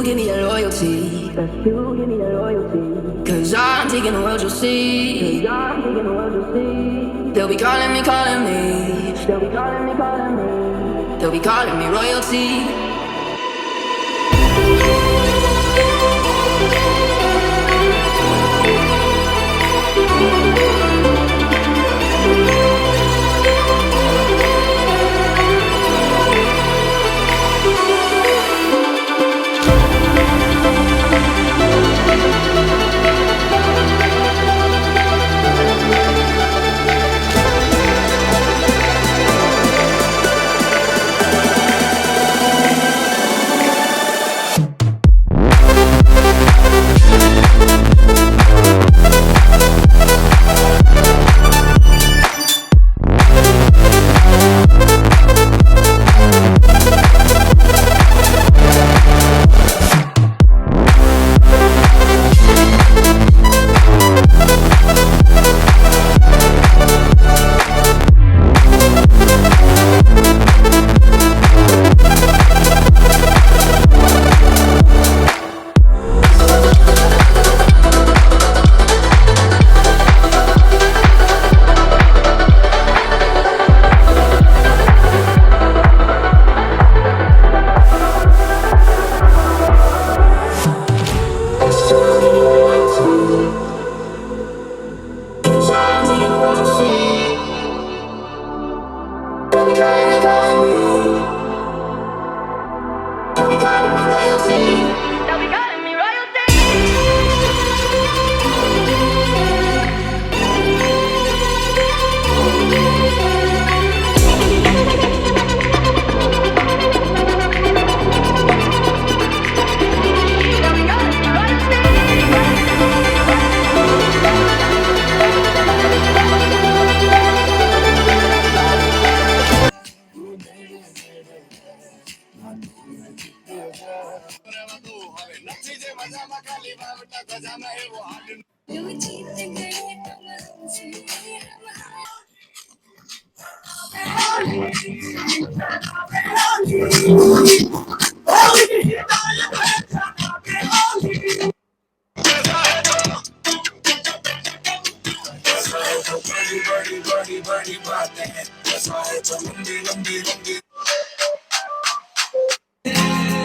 give me that loyalty. Cause I'm taking the world, you'll see. They'll be calling me, calling me. They'll be calling me royalty.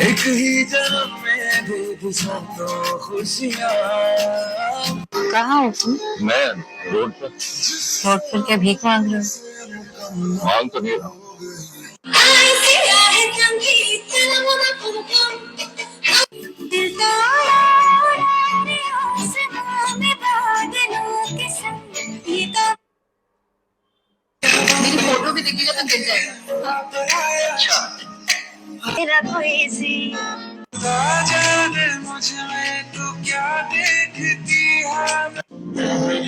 एक ही जन्म में दे तो खुशियाँ। कहाँ हो तुम? मैं रोड पर। रोड पर क्या भीख मांग रहे हो? मांग तो नहीं रहा हूँ। मेरी फोटो भी दिखेगा तो गिर जाएगा। तेरा कोई सी जाने मुझ में तू क्या देखती है।